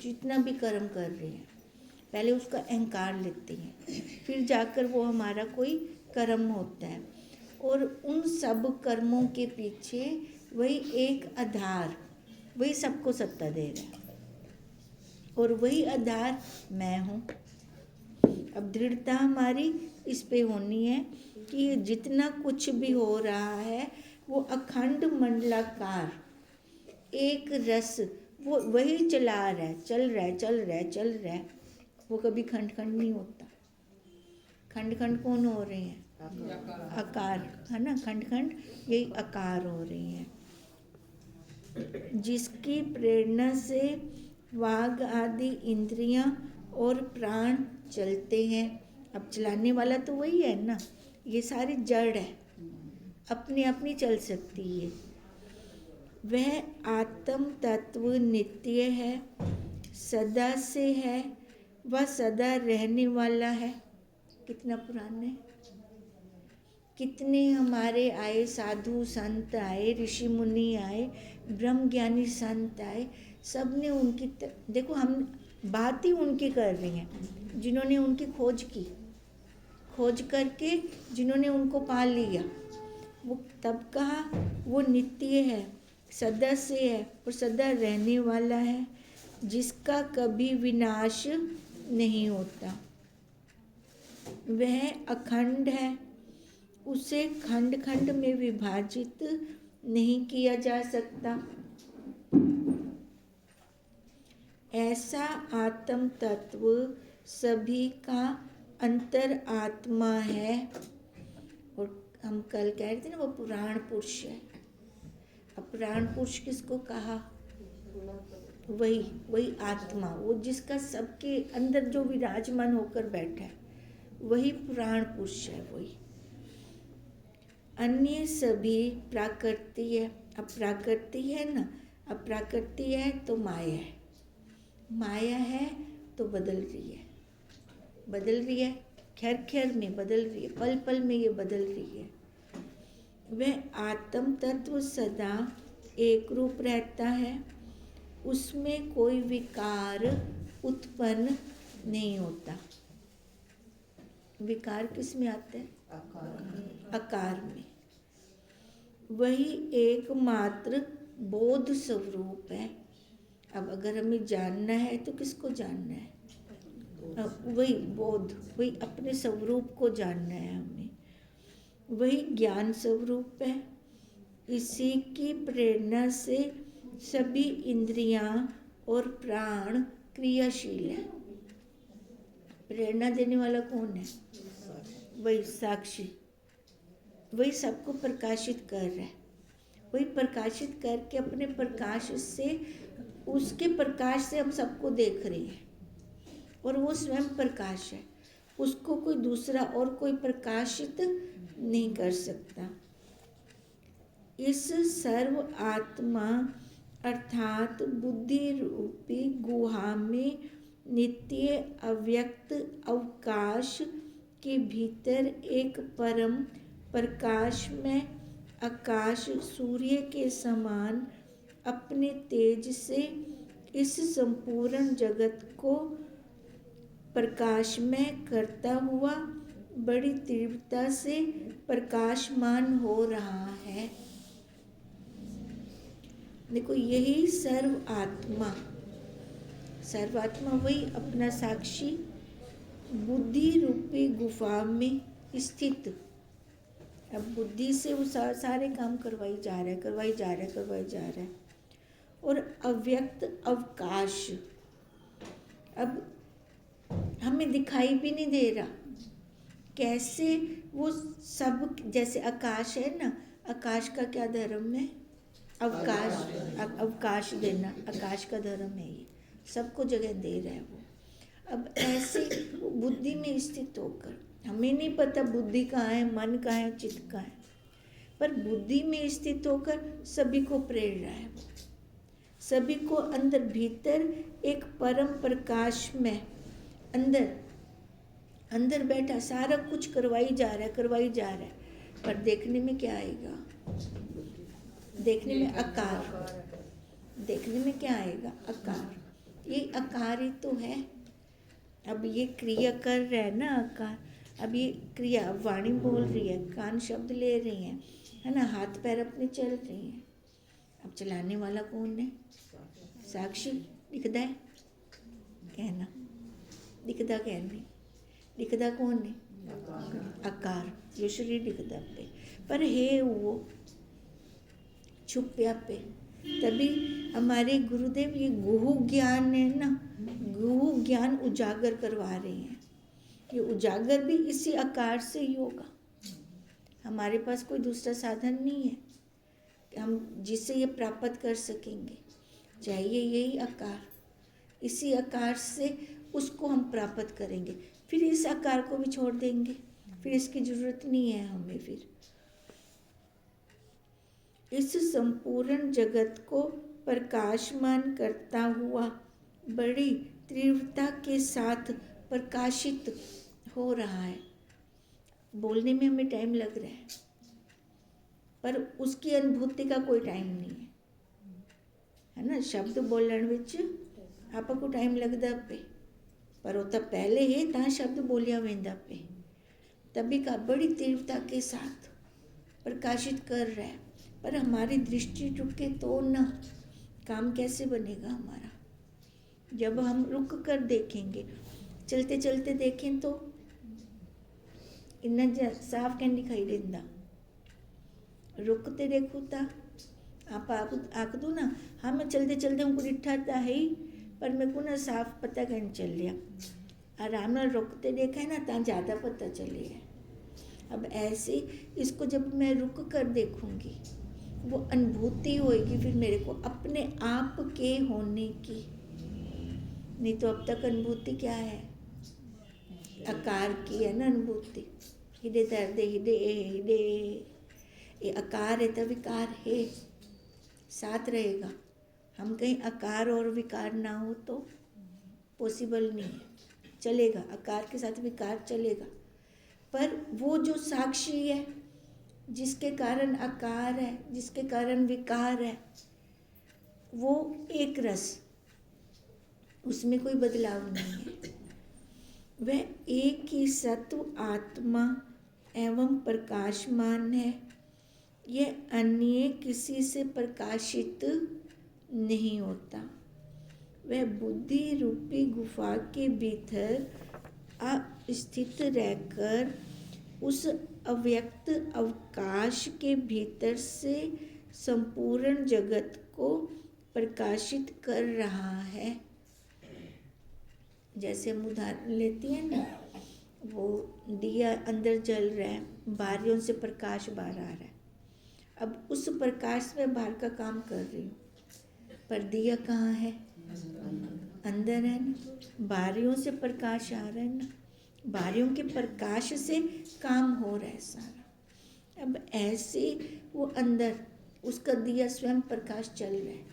जितना भी कर्म कर रहे हैं, पहले उसका अहंकार लेते हैं, फिर जाकर वो हमारा कोई कर्म होता है। और उन सब कर्मों के पीछे वही एक आधार, वही सबको सत्ता दे रहा है, और वही आधार मैं हूँ। अब दृढ़ता हमारी इस पे होनी है कि जितना कुछ भी हो रहा है वो अखंड मंडलाकार एक रस, वो वही चला रहा है, चल रहा है, चल रहा है, चल रहा है। वो कभी खंड खंड नहीं होता। खंड खंड कौन हो रहे हैं? आकार, है ना। खंड खंड यही आकार हो रही हैं, जिसकी प्रेरणा से वाग आदि इंद्रियां और प्राण चलते हैं। अब चलाने वाला तो वही है ना, ये सारी जड़ है, अपने अपनी चल सकती है। वह आत्म तत्व नित्य है, सदा से है, वह सदा रहने वाला है। कितना पुराना है, कितने हमारे आए साधु संत आए, ऋषि मुनि आए, ब्रह्म ज्ञानी संत आए, सब ने उनकी देखो हम बात ही उनकी कर रही हैं, जिन्होंने उनकी खोज की, खोज करके जिन्होंने उनको पा लिया। वो तब कहा वो नित्य है, सदा से है और सदा रहने वाला है, जिसका कभी विनाश नहीं होता। वह अखंड है, उसे खंड खंड में विभाजित नहीं किया जा सकता। ऐसा आत्म तत्व सभी का अंतर आत्मा है। और हम कल कह रहे थे ना वो पुराण पुरुष है। अब पुराण पुरुष किसको कहा? वही आत्मा, वो जिसका सबके अंदर जो विराजमान होकर बैठा है, वही पुराण पुरुष है। वही अन्य सभी प्राकृति है। अब प्राकृति है ना, अब प्राकृति है तो माया है, माया है तो बदल रही है, बदल रही है, खैर खैर में बदल रही है, पल पल में ये बदल रही है। वह आत्म तत्व सदा एक रूप रहता है, उसमें कोई विकार उत्पन्न नहीं होता। विकार किस में आता है? आकार में। वही एकमात्र बोध स्वरूप है। अब अगर हमें जानना है तो किसको जानना है? अब वही बोध, वही अपने स्वरूप को जानना है हमें। वही ज्ञान स्वरूप है। इसी की प्रेरणा से सभी इंद्रियां और प्राण क्रियाशील है। प्रेरणा देने वाला कौन है? वही साक्षी, वही सबको प्रकाशित कर रहा है। वही प्रकाशित करके अपने प्रकाश से, उसके प्रकाश से हम सबको देख रहे हैं, और वो स्वयं प्रकाश है, उसको कोई दूसरा और कोई प्रकाशित नहीं कर सकता। इस सर्व आत्मा अर्थात बुद्धि रूपी गुहा में नित्य अव्यक्त अवकाश के भीतर एक परम प्रकाश में आकाश सूर्य के समान अपने तेज से इस संपूर्ण जगत को प्रकाशमय करता हुआ बड़ी तीव्रता से प्रकाशमान हो रहा है। देखो यही सर्वात्मा, सर्वात्मा वही अपना साक्षी बुद्धि रूपी गुफा में स्थित। अब बुद्धि से वो सारे काम करवाई जा रहा है। और अव्यक्त अवकाश, अब हमें दिखाई भी नहीं दे रहा, कैसे वो सब, जैसे आकाश है ना, आकाश का क्या धर्म है? अवकाश, अवकाश देना आकाश का धर्म है। ये सबको जगह दे रहा है वो। अब ऐसे बुद्धि में स्थित होकर, हमें नहीं पता बुद्धि कहाँ है, मन कहाँ है, चित्त कहाँ है, पर बुद्धि में स्थित होकर सभी को प्रेर रहा है वो। सभी को अंदर भीतर एक परम प्रकाश में अंदर बैठा सारा कुछ करवाई जा रहा है। पर देखने में क्या आएगा? देखने में आकार, देखने में क्या आएगा? आकार। ये आकार ही तो है। अब ये क्रिया कर रहा है ना आकार, अब ये क्रिया, वाणी बोल रही है, कान शब्द ले रही हैं, है ना, हाथ पैर अपने चल रही हैं। अब चलाने वाला कौन है? साक्षी। दिखदा है कहना, दिखदा कहनी, दिखदा कौन है? आकार, जो शरीर दिखदा पे, पर है वो छुप्या पे। तभी हमारे गुरुदेव ये गुहु ज्ञान है ना, गुहु ज्ञान उजागर करवा रहे हैं। ये उजागर भी इसी आकार से ही होगा। हमारे पास कोई दूसरा साधन नहीं है कि हम जिससे ये प्राप्त कर सकेंगे। चाहिए यही आकार, इसी आकार से उसको हम प्राप्त करेंगे। फिर इस आकार को भी छोड़ देंगे, फिर इसकी जरूरत नहीं है हमें। फिर इस संपूर्ण जगत को प्रकाशमान करता हुआ बड़ी तीव्रता के साथ प्रकाशित हो रहा है। बोलने में हमें टाइम लग रहा है, पर उसकी अनुभूति का कोई टाइम नहीं है ना। शब्द बोलने विच आपको टाइम लगता पे, पर वो तो पहले ही ता शब्द बोलिया वेंदा पे, तभी का बड़ी तीव्रता के साथ प्रकाशित कर रहा है। पर हमारी दृष्टि रुके तो ना, काम कैसे बनेगा हमारा? जब हम रुक कर देखेंगे, चलते चलते देखें तो इन्ना साफ क्या दिखाई देता। रुकते देखो ता आप आख दो ना, हाँ मैं चलते चलते हमको डिठा था है, पर मेरे को ना साफ पता कहने चल लिया। आराम में रुकते देखा है ना, ता ज़्यादा पता चलेगा। अब ऐसे इसको जब मैं रुक कर देखूंगी, वो अनुभूति होएगी फिर मेरे को अपने आप के होने की। नहीं तो अब तक अनुभूति क्या है? आकार की है ना अनुभूति। हिडे दर्दे हिडे हिडे, ये आकार है तो विकार है, साथ रहेगा। हम कहीं आकार और विकार ना हो तो पॉसिबल नहीं है। चलेगा, आकार के साथ विकार चलेगा, पर वो जो साक्षी है, जिसके कारण आकार है, जिसके कारण विकार है, वो एक रस, उसमें कोई बदलाव नहीं है। वह एक ही सत्व आत्मा एवं प्रकाशमान है। यह अन्य किसी से प्रकाशित नहीं होता। वह बुद्धि रूपी गुफा के भीतर स्थित रहकर उस अव्यक्त अवकाश के भीतर से संपूर्ण जगत को प्रकाशित कर रहा है। जैसे हम उदाहरण लेते हैं ना, वो दिया अंदर जल रहा है, बारियों से प्रकाश बाहर आ रहा है। अब उस प्रकाश में बाहर का काम कर रही हूँ, पर दिया कहाँ है? अंदर है ना। बारियों से प्रकाश आ रहा है ना, बारियों के प्रकाश से काम हो रहा है सारा। अब ऐसे वो अंदर उसका दिया स्वयं प्रकाश चल रहा है,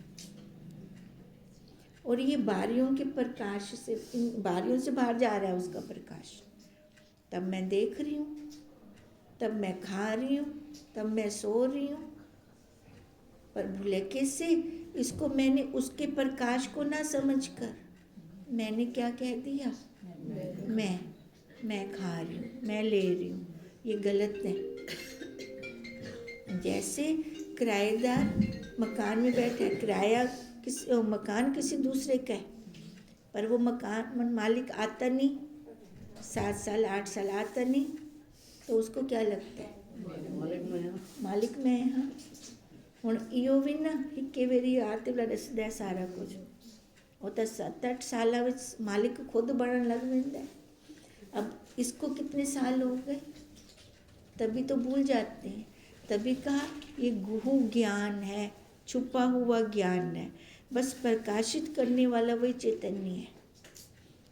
और ये बारियों के प्रकाश से, इन बारियों से बाहर जा रहा है उसका प्रकाश। तब मैं देख रही हूँ, तब मैं खा रही हूँ, तब मैं सो रही हूँ, पर भुलेखे से इसको मैंने उसके प्रकाश को ना समझकर मैंने क्या कह दिया? मैं खा रही हूँ, मैं ले रही हूँ। ये गलत है। जैसे किराएदार मकान में बैठा है, किराया मकान किसी दूसरे का है, पर वो मकान मालिक आता नहीं, 7 साल 8 साल आता नहीं, तो उसको क्या लगता है? मालिक में है। हाँ, हुण इहो भी ना हिक्के वेरी आते वाला दसदा है सारा कुछ। वो तो 7-8 साल मालिक खुद बनने लग पैंदा है। अब इसको कितने साल हो गए, तभी तो भूल जाते हैं। तभी कहा ये गुहु ज्ञान है, छुपा हुआ ज्ञान है। बस प्रकाशित करने वाला वही चैतन्य है।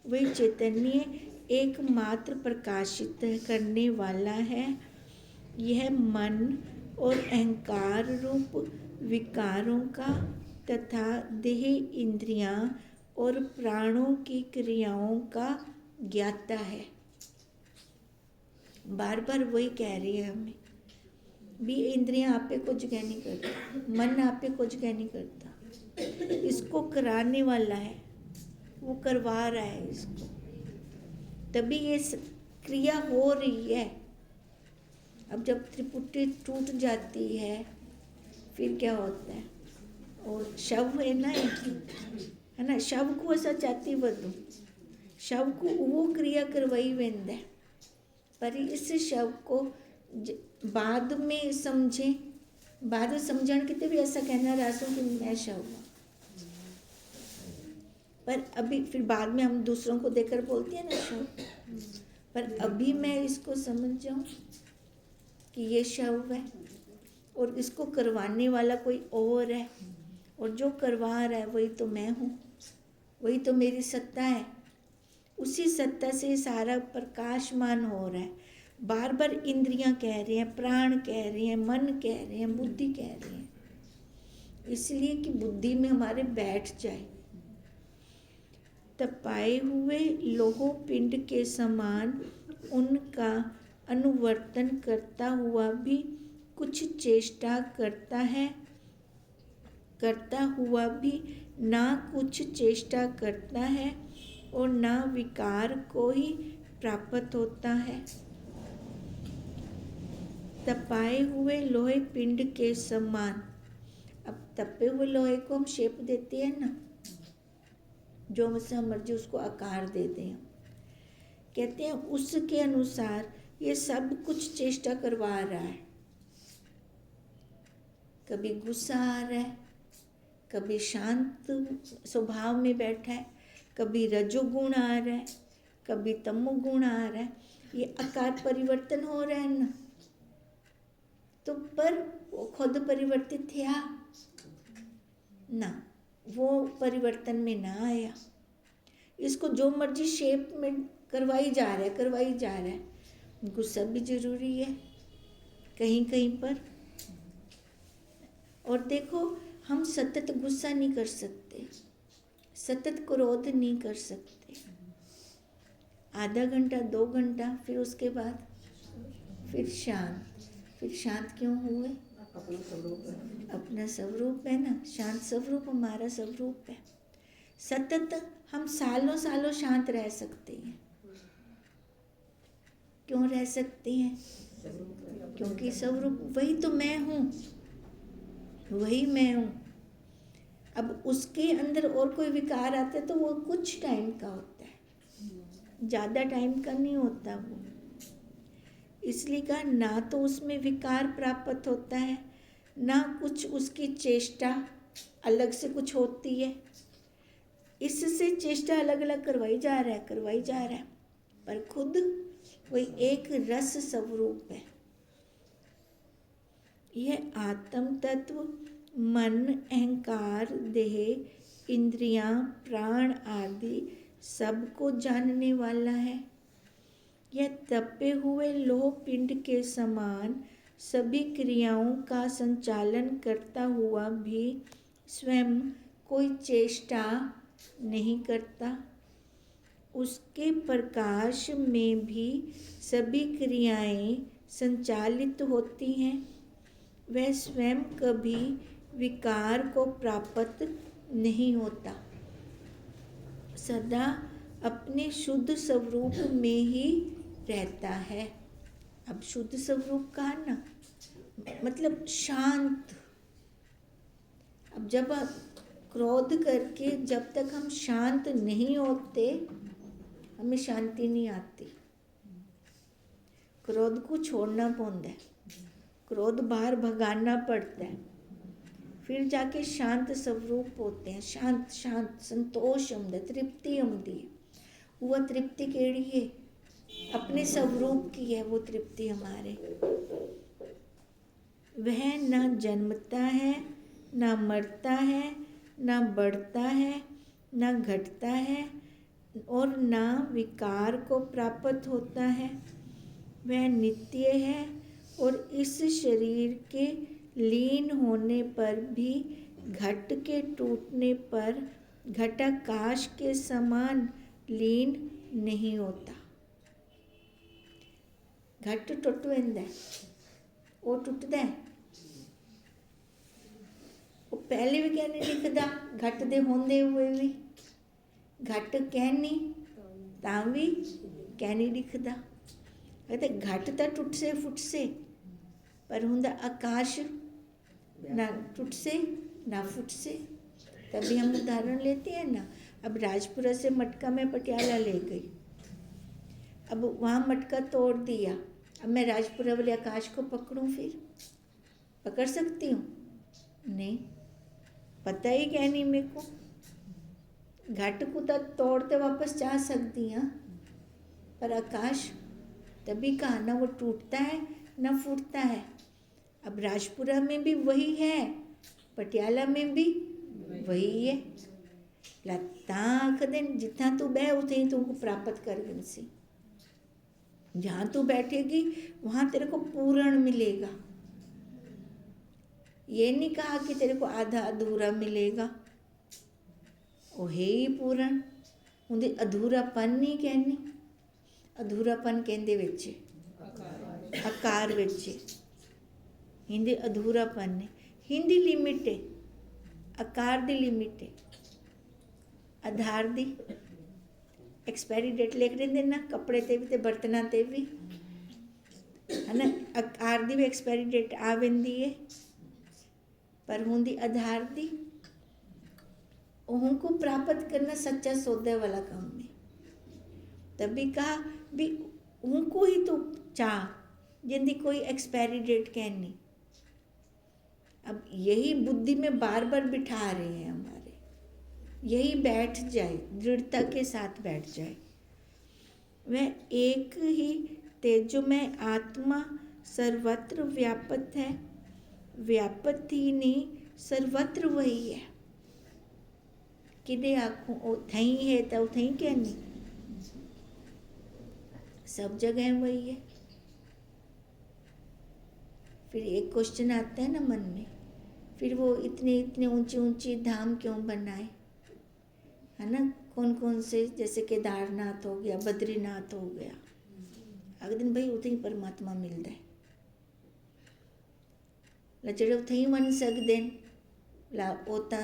वही चैतन्य एकमात्र प्रकाशित करने वाला है। यह मन और अहंकार रूप विकारों का तथा देह इंद्रियां और प्राणों की क्रियाओं का ज्ञाता है। बार बार वही कह रही है हमें भी, इंद्रियां आप पे कुछ कह नहीं करता, मन आप पे कुछ कह नहीं करता, इसको कराने वाला है। वो करवा रहा है इसको, तभी ये क्रिया हो रही है। अब जब त्रिपुटी टूट जाती है फिर क्या होता है, और शव है ना, है ना, शव को असा चाहती वधू, शव को वो क्रिया करवाई वेंद है, पर इस शव को बाद में समझे, बाद में समझण कितने भी ऐसा कहना रासू कि मैं शव हूँ, पर अभी फिर बाद में हम दूसरों को देखकर बोलते हैं ना शव, पर अभी मैं इसको समझ जाऊँ कि ये शव है और इसको करवाने वाला कोई और है, और जो करवा रहा है वही तो मैं हूँ, वही तो मेरी सत्ता है। उसी सत्ता से सारा प्रकाशमान हो रहा है। बार बार इंद्रियां कह रही हैं, प्राण कह रही हैं, मन कह रहे हैं, बुद्धि कह रही है, इसलिए कि बुद्धि में हमारे बैठ जाए। तब पाए हुए लोहो पिंड के समान उनका अनुवर्तन करता हुआ भी कुछ चेष्टा करता है, करता हुआ भी ना कुछ चेष्टा करता है और ना विकार को ही प्राप्त होता है। तपाए हुए लोहे पिंड के समान, अब तपे हुए लोहे को हम शेप देते हैं ना, जो हमसे मर्जी उसको आकार देते हैं, कहते हैं उसके अनुसार ये सब कुछ चेष्टा करवा रहा है। कभी गुस्सा आ रहा है, कभी शांत स्वभाव में बैठा है, कभी रजोगुण आ रहा है, कभी तमोगुण आ रहा है, ये आकार परिवर्तन हो रहा है ना, तो पर वो खुद परिवर्तित था ना, वो परिवर्तन में ना आया। इसको जो मर्जी शेप में करवाई जा रहा है, करवाई जा रहा है। गुस्सा भी जरूरी है कहीं कहीं पर, और देखो हम सतत गुस्सा नहीं कर सकते, सतत क्रोध नहीं कर सकते, आधा घंटा 2 घंटा, फिर उसके बाद फिर शांत। फिर शांत क्यों हुए? अपना स्वरूप है ना, शांत स्वरूप हमारा स्वरूप है। सतत हम सालों सालों शांत रह सकते हैं। क्यों रह सकते हैं? क्योंकि स्वरूप वही तो मैं हूँ, वही मैं हूँ। अब उसके अंदर और कोई विकार आता है तो वो कुछ टाइम का होता है, ज़्यादा टाइम का नहीं होता वो। इसलिए कहा ना तो उसमें विकार प्राप्त होता है, ना कुछ उसकी चेष्टा अलग से कुछ होती है। इससे चेष्टा अलग अलग करवाई जा रहा है, करवाई जा रहा है, पर खुद वही एक रस स्वरूप है। यह आत्म तत्व मन, अहंकार, देह, इंद्रियां, प्राण आदि सबको जानने वाला है। यह तपे हुए लोह पिंड के समान सभी क्रियाओं का संचालन करता हुआ भी स्वयं कोई चेष्टा नहीं करता। उसके प्रकाश में भी सभी क्रियाएं संचालित होती हैं। वह स्वयं कभी विकार को प्राप्त नहीं होता, सदा अपने शुद्ध स्वरूप में ही रहता है। अब शुद्ध स्वरूप कहा ना, मतलब शांत। अब जब क्रोध करके जब तक हम शांत नहीं होते, हमें शांति नहीं आती। क्रोध को छोड़ना पड़ता है, क्रोध बाहर भगाना पड़ता है, फिर जाके शांत स्वरूप होते हैं। शांत शांत संतोष आंदा, तृप्ति आंदी है। वह तृप्ति केड़ी है? अपने स्वरूप की है वो तृप्ति हमारे। वह न जन्मता है, न मरता है, न बढ़ता है, न घटता है और न विकार को प्राप्त होता है। वह नित्य है और इस शरीर के लीन होने पर भी घट के टूटने पर घटाकाश के समान लीन नहीं होता। घट टुट वेंदा है, वो टुटदा है, वो पहले भी क्या नहीं दिखता, घट दे होंदे हुए भी घट कहनी तां भी कह नहीं दिखदा। कहते घट तो टुट से फुट से, पर हुंदा आकाश ना टुट से ना फुट से। तभी हम उदाहरण लेते हैं ना, अब राजपुरा से मटका मैं पटियाला ले गई, अब वहाँ मटका तोड़ दिया, अब मैं राजपुरा वाले आकाश को पकड़ूं, फिर पकड़ सकती हूँ? नहीं, पता ही क्या नहीं मेरे को। घट को तो तोड़ते वापस जा सकती हैं, पर आकाश तभी कहा ना वो टूटता है ना फूटता है। अब राजपुरा में भी वही है, पटियाला में भी वही है। लता आख दिन जितना तू बह उते ही तुमको प्राप्त कर सी। जहाँ तू बैठेगी वहाँ तेरे को पूर्ण मिलेगा। ये नहीं कहा कि तेरे को आधा अधूरा मिलेगा, वो है ही पूर्ण। उनके अधूरापन नहीं कहनी, अधूरापन कहते विच आकार विच हिंदी अधूरापन ने, हिंदी लिमिट है, आकार दी लिमिट है, आधार दी एक्सपायरी डेट लिख देंगे ना कपड़े ते भी ते बर्तनों ते भी है ना, आकार दी भी एक्सपायरी डेट आ वेंदी है, पर हुंदी आधार दी उनको प्राप्त करना सच्चा सौदे वाला काम है। तभी कहा भी उनको ही तो चाह जिंदी कोई एक्सपायरी डेट कहनी। अब यही बुद्धि में बार बार बिठा रहे हैं हमारे, यही बैठ जाए, दृढ़ता के साथ बैठ जाए। वह एक ही तेजोमय आत्मा सर्वत्र व्यापक है, व्यापक ही नहीं सर्वत्र वही है। किदे आखूं ओ थई है तो थई कहनी, सब जगह वही है। फिर एक क्वेश्चन आता है ना मन में, फिर वो इतने इतने ऊंची ऊंची धाम क्यों बनाए, है ना, कौन कौन से, जैसे केदारनाथ हो गया, बद्रीनाथ हो गया। अगले दिन भाई उते ही परमात्मा मिलता है, जेड़े उते ही वन सकते ला वो तो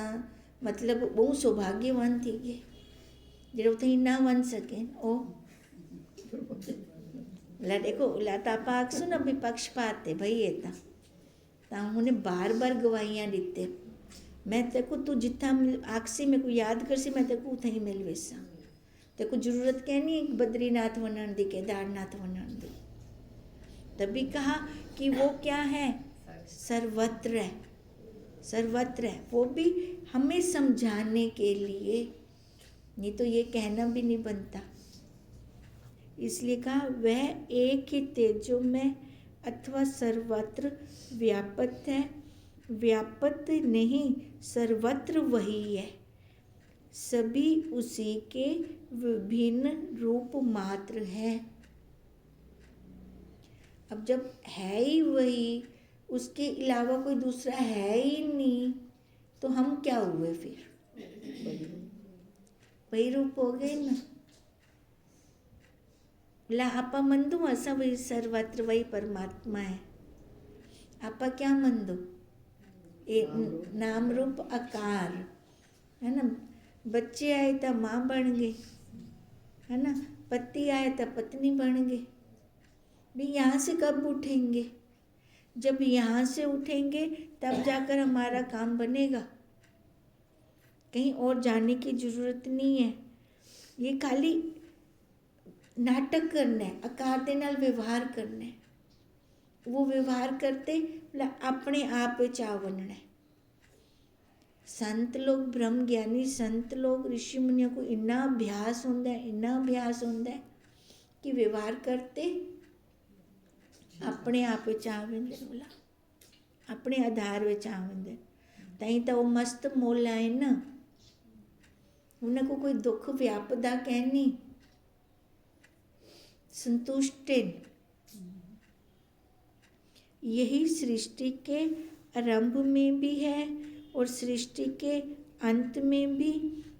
मतलब बहुत सौभाग्यवान थी गए, जेड़े उते ही ना वन सके ओ ला देखो ला तो आप आखसो ना भी पक्षपात है भाई, ये तो उन्हें बार बार गवाहियाँ दिते, मैं तेरे को तू जितना आखसी मेरे को याद कर सी, मैं तेरे को उतना ही मिल वैसा, तेरे को जरूरत क्या नहीं बद्रीनाथ वनन दी, केदारनाथ वनन दी। तभी कहा कि वो क्या है, सर्वत्र है, सर्वत्र है। वो भी हमें समझाने के लिए, नहीं तो ये कहना भी नहीं बनता। इसलिए कहा वह एक ही तेजो में अथवा सर्वत्र व्यापक है, व्यापक नहीं सर्वत्र वही है, सभी उसी के विभिन्न रूप मात्र हैं। अब जब है ही वही, उसके अलावा कोई दूसरा है ही नहीं, तो हम क्या हुए फिर, वही रूप हो गए ना। ला आपा मन दो ऐसा वही सर्वत्र वही परमात्मा है, आपा क्या मन दो, नाम रूप आकार है ना। बच्चे आए तो माँ बन गए, है ना, पति आए तो पत्नी बन गए। भी यहाँ से कब उठेंगे, जब यहाँ से उठेंगे तब जाकर हमारा काम बनेगा, कहीं और जाने की जरूरत नहीं है। ये खाली नाटक करना है, आकार दे नाल व्यवहार करना है, वो व्यवहार करते अपने आप विच आ बनना है। संत लोग, ब्रह्म ज्ञानी संत लोग, ऋषि मुनियों को इन्ना अभ्यास होता है, इन्ना अभ्यास होता है कि व्यवहार करते अपने आप विच आ वेंदे, बोला अपने आधार विच आ वेंदे। ताई तो वो मस्त मोला है ना, उन्हें को कोई दुख व्यापदा कहनी, संतुष्ट। यही सृष्टि के आरंभ में भी है और सृष्टि के अंत में भी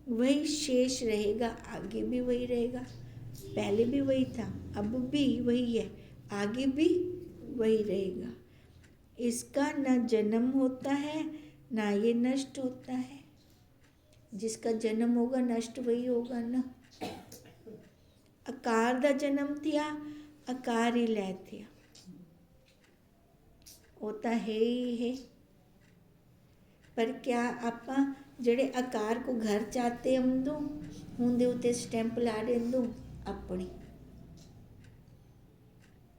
वही शेष रहेगा, आगे भी वही रहेगा। पहले भी वही था, अब भी वही है, आगे भी वही रहेगा। इसका न जन्म होता है ना ये नष्ट होता है, जिसका जन्म होगा नष्ट वही होगा ना। आकार दा जन्म थिया, आकार ही लै थिया, वो तो है ही है। पर क्या आपां ਜਿਹੜੇ आकार को घर चाहते अंदू ਹੁਣ ਦੇ ਉੱਤੇ स्टैंप ला देंदू अपनी,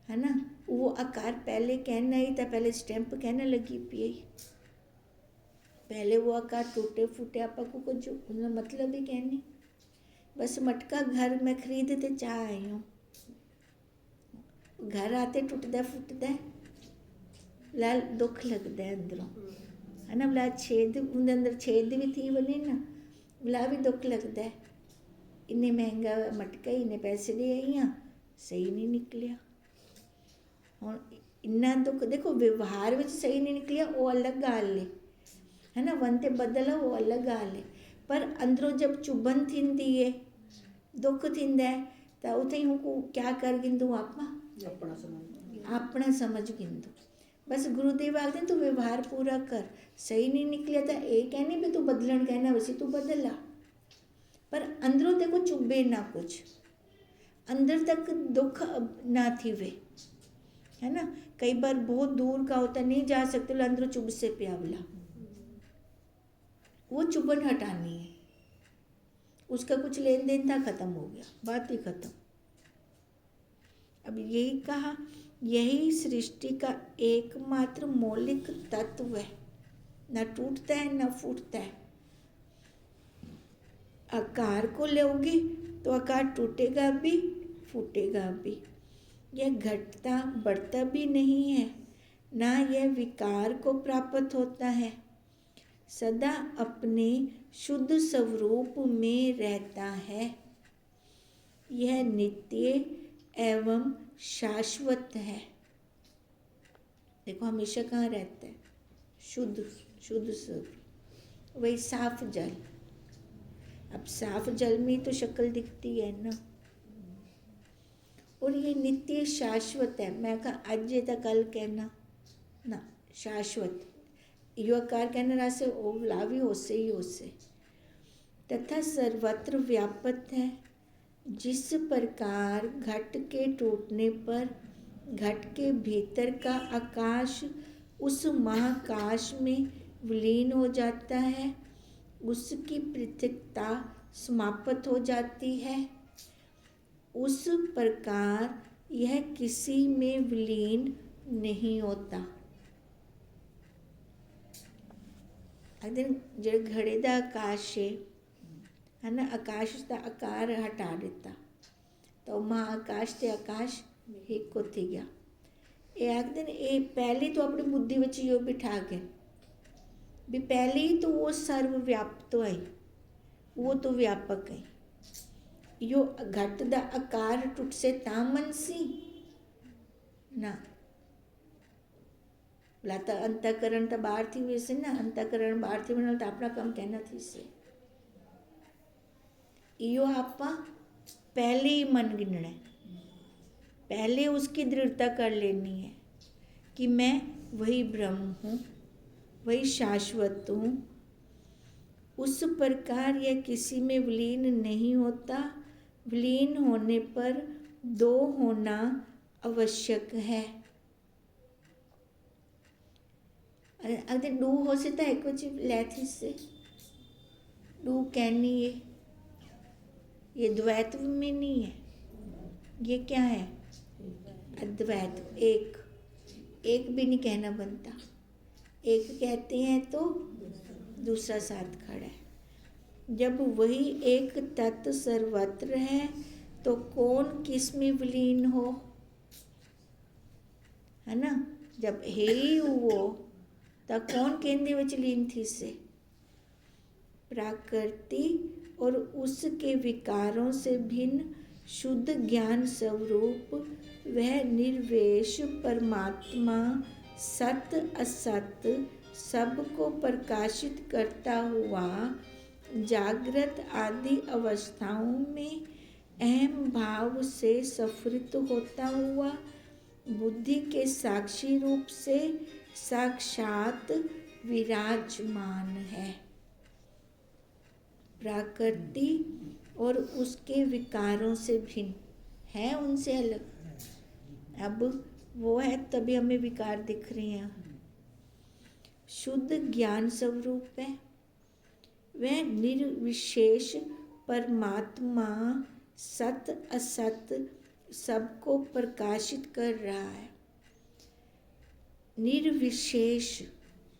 है ना। वो आकार पहले कहना ही था, पहले स्टैंप कहना लगी पी ही। पहले वो आकार टूटे फूटे आपा को कुछ मतलब ही कहनी। बस मटका घर में खरीदते चाह आई हूँ, घर आते टूटता फुटता लाल दुख लगता है अंदरों, है ना। बोला छेद उनके अंदर छेद भी थी बने ना, बोला भी दुख लगता है। इन्ने महंगा मटका इन्ने पैसे दे आई हाँ, सही नहीं निकलिया। और इन्ना दुख देखो, व्यवहार में सही नहीं निकलिया वो अलग गल है ना, वन ते बदला वो अलग गल है। पर अंदरों जब चुभन थींदी है, दुख थींदा है, तो उते हूँ क्या कर गिंदू आपा अपना समझ गिंदू। बस गुरुदेव आखते तू व्यवहार पूरा कर, सही नहीं निकलिया तो ये कहनी भी तू बदलन कहना वैसे तू बदला, पर अंदरों देखो चुभे ना कुछ, अंदर तक दुख ना थी वे, है ना। कई बार बहुत दूर का होता नहीं जा सकते, तो अंदरों चुभ से प्यावला, वो चुभन हटानी है। उसका कुछ लेन देन था, खत्म हो गया, बात ही खत्म। अब यही कहा, यही सृष्टि का एकमात्र मौलिक तत्व है, न टूटता है न फूटता है। आकार को लोगे तो आकार टूटेगा भी फूटेगा भी। यह घटता बढ़ता भी नहीं है, ना यह विकार को प्राप्त होता है, सदा अपने शुद्ध स्वरूप में रहता है। यह नित्य एवं शाश्वत है। देखो हमेशा कहाँ रहता है, शुद्ध शुद्ध स्वरूप, वही साफ जल। अब साफ जल में तो शक्ल दिखती है ना, और ये नित्य शाश्वत है। मैं कहा आज ये तो कल कहना ना, शाश्वत यो आकार कहने रासे ओ लावी होसे ही होसे, तथा सर्वत्र व्यापक है। जिस प्रकार घट के टूटने पर घट के भीतर का आकाश उस महाकाश में विलीन हो जाता है, उसकी पृथकता समाप्त हो जाती है, उस प्रकार यह किसी में विलीन नहीं होता। अगर जो घड़े का आकाश है ना, आकाश का आकार हटा देता तो महाआकाश ते आकाश एक को थी गया। ये आखते ने ये पहले तो अपनी बुद्धि विच यो बिठा के भी पहले ही तो वो सर्वव्यापक तो है, वो तो व्यापक है। यो घट दा आकार टूट से तामन सी ना, बोला तो अंतकरण तो बाहर थी वैसे ना, अंतकरण बाहर थी बना तो अपना काम कहना थी से यो आपा पहले ही मन गिनना है, पहले उसकी दृढ़ता कर लेनी है कि मैं वही ब्रह्म हूँ, वही शाश्वत हूँ। उस प्रकार यह किसी में विलीन नहीं होता। विलीन होने पर दो होना आवश्यक है। अगर दो हो से तो एक चीज लैथी से दो कहनी है, ये द्वैत में नहीं है, ये क्या है अद्वैत। एक एक भी नहीं कहना बनता, एक कहते हैं तो दूसरा साथ खड़ा है। जब वही एक तत्व सर्वत्र है तो कौन किस में विलीन हो, है ना। जब है ही वो तो कौन केंद्र विच लीन थी से। प्रकृति और उसके विकारों से भिन्न शुद्ध ज्ञान स्वरूप वह निर्वेश परमात्मा सत असत सबको प्रकाशित करता हुआ जागृत आदि अवस्थाओं में अहम भाव से स्फुरित होता हुआ बुद्धि के साक्षी रूप से साक्षात विराजमान है। प्राकृति और उसके विकारों से भिन्न है, उनसे अलग। अब वो है तभी हमें विकार दिख रहे हैं। शुद्ध ज्ञान स्वरूप है, वह निर्विशेष परमात्मा सत असत सबको प्रकाशित कर रहा है। निर्विशेष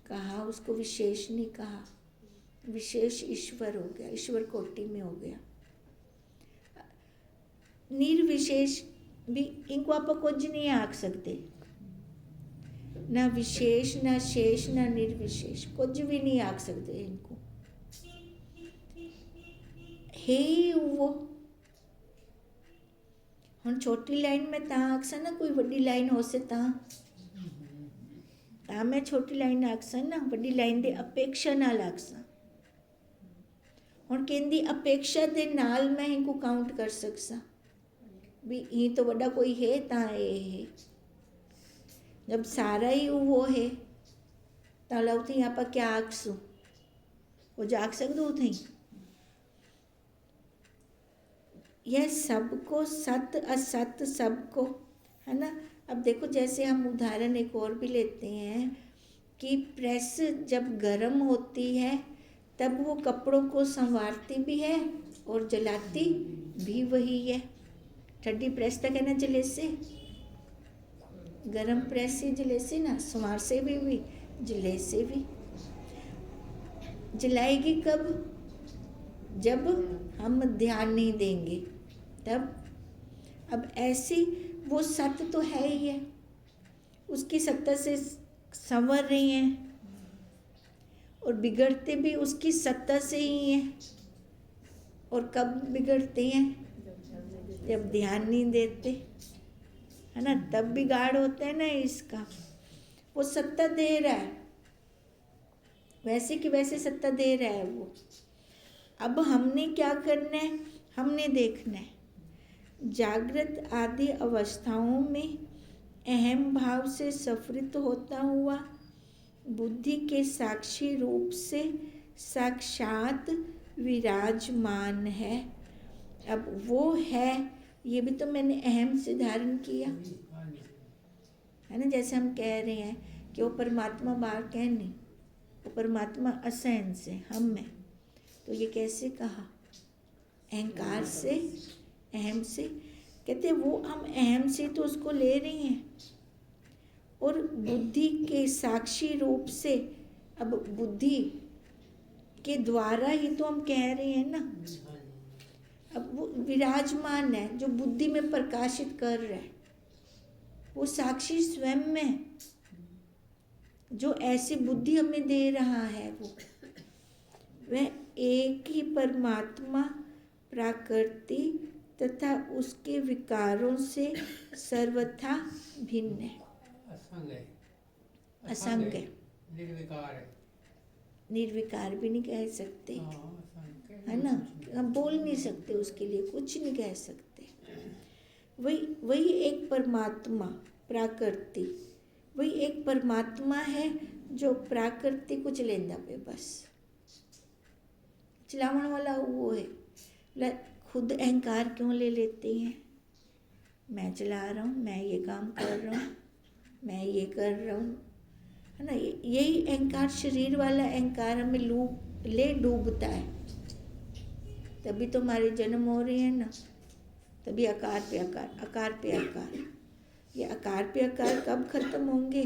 कहा, उसको विशेष नहीं कहा। विशेष ईश्वर हो गया, ईश्वर कोटि में हो गया। निर्विशेष भी इनको आप कुछ नहीं आख सकते, ना विशेष ना शेष ना निर्विशेष, कुछ भी नहीं आख सकते इनको। हे वो हम छोटी लाइन में ता आखसा ना, कोई बड़ी लाइन हो से ता मैं छोटी लाइन आखसा ना, बड़ी लाइन दे अपेक्षा नाल आखसा। हुण कहंदी अपेक्षा दे नाल मैं इनको काउंट कर सकसा भी ये तो बड़ा कोई है ता ये है। जब सारा ही वो है ता लव थी आप क्या आखसू, वो जाग सकदो थी। यह सबको सत असत सबको है ना। अब देखो जैसे हम उदाहरण एक और भी लेते हैं कि प्रेस जब गर्म होती है तब वो कपड़ों को संवारती भी है और जलाती भी वही है। ठंडी प्रेस तक है ना जले से, गर्म प्रेस से जले से ना, संवार से भी जले से भी। जलाएगी कब? जब हम ध्यान नहीं देंगे तब। अब ऐसी वो सत्य तो है ही है, उसकी सत्ता से संवर रही हैं और बिगड़ते भी उसकी सत्ता से ही हैं। और कब बिगड़ते हैं? जब ध्यान नहीं देते है ना, तब बिगाड़ होता है ना इसका। वो सत्ता दे रहा है, वैसे कि वैसे सत्ता दे रहा है वो। अब हमने क्या करना है? हमने देखना है जागृत आदि अवस्थाओं में अहम भाव से सफरित होता हुआ बुद्धि के साक्षी रूप से साक्षात विराजमान है। अब वो है, ये भी तो मैंने अहम से धारण किया है ना। जैसे हम कह रहे हैं कि वो परमात्मा बाहर कह नहीं, वो परमात्मा असहन से हम में, तो ये कैसे कहा? अहंकार से, अहम से। कहते वो हम अहम से तो उसको ले रहे हैं और बुद्धि के साक्षी रूप से। अब बुद्धि के द्वारा ही तो हम कह रहे हैं ना। अब वो विराजमान है जो बुद्धि में प्रकाशित कर रहा है, वो साक्षी स्वयं में जो ऐसी बुद्धि हमें दे रहा है, वो वह एक ही परमात्मा प्रकृति तथा उसके विकारों से सर्वथा भिन्न है। असंग है, निर्विकार है। निर्विकार भी नहीं कह सकते है ना, हम बोल नहीं सकते उसके लिए, कुछ नहीं कह सकते। वही एक परमात्मा प्रकृति, वही एक परमात्मा है जो प्रकृति को चलेंदा पे, बस चलावन वाला वो है। खुद अहंकार क्यों ले लेते हैं? मैं चला रहा हूँ, मैं ये काम कर रहा हूँ, मैं ये कर रहा हूँ, है ना। यही अहंकार, शरीर वाला अहंकार हमें ले डूबता है। तभी तो हमारे जन्म हो रहे हैं ना, तभी आकार पे आकार, आकार पे आकार। ये आकार पे आकार कब खत्म होंगे?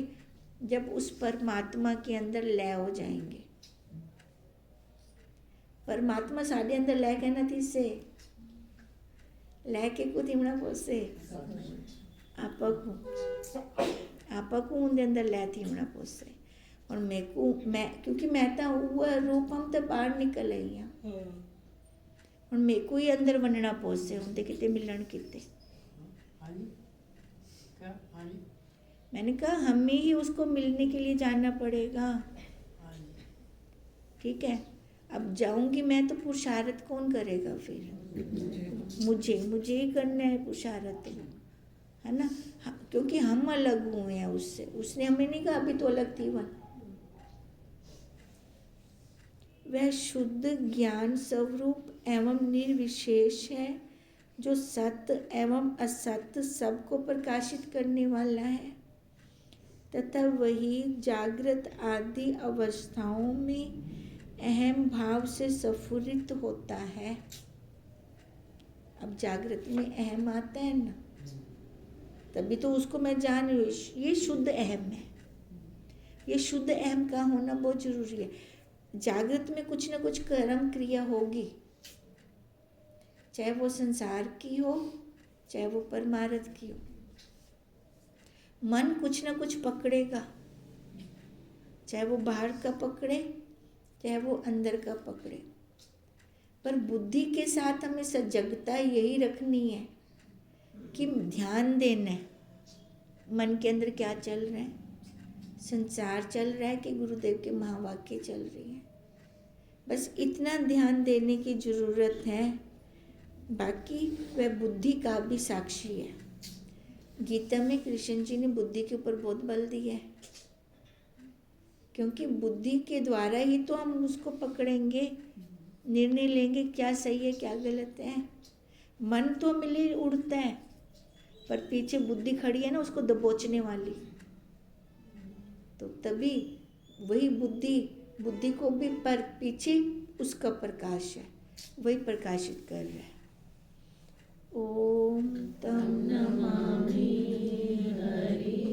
जब उस परमात्मा के अंदर लय हो जाएंगे। परमात्मा साढ़े अंदर लय कहना थी से लय के को थीमना पोसे आपको उनके अंदर लय थीमना पोसे। और मैं क्योंकि मैं तो हुआ रूप हम तो बाहर निकल आई हाँ, और मेरे को ही अंदर बनना पोसे उनके कितने मिलन कितने। मैंने कहा हमें ही उसको मिलने के लिए जाना पड़ेगा। ठीक है, अब जाऊंगी मैं तो पुरुषार्थ कौन करेगा फिर? मुझे ही करना है पुरुषार्थ, है ना। क्योंकि हम अलग हुए हैं उससे, उसने हमें नहीं कहा अभी तो अलग थी। वह शुद्ध ज्ञान स्वरूप एवं निर्विशेष है, जो सत्य एवं असत्य सबको प्रकाशित करने वाला है तथा वही जागृत आदि अवस्थाओं में अहम भाव से स्फुरित होता है। अब जागृत में अहम आता है ना, तभी तो उसको मैं जान रही हूँ, ये शुद्ध अहम है। ये शुद्ध अहम का होना बहुत जरूरी है। जागृत में कुछ ना कुछ कर्म क्रिया होगी, चाहे वो संसार की हो चाहे वो परमार्थ की हो। मन कुछ ना कुछ पकड़ेगा, चाहे वो बाहर का पकड़े चाहे वो अंदर का पकड़े, पर बुद्धि के साथ हमें सजगता यही रखनी है कि ध्यान देना है मन के अंदर क्या चल रहा है, संसार चल रहा है कि गुरुदेव के महावाक्य चल रही है। बस इतना ध्यान देने की जरूरत है, बाकी वह बुद्धि का भी साक्षी है। गीता में कृष्ण जी ने बुद्धि के ऊपर बहुत बल दिया है, क्योंकि बुद्धि के द्वारा ही तो हम उसको पकड़ेंगे, निर्णय लेंगे क्या सही है क्या गलत है। मन तो मिले उड़ता है, पर पीछे बुद्धि खड़ी है ना उसको दबोचने वाली, तो तभी वही बुद्धि को भी पर पीछे उसका प्रकाश है, वही प्रकाशित कर रहा है। ओम तम नमामि हरि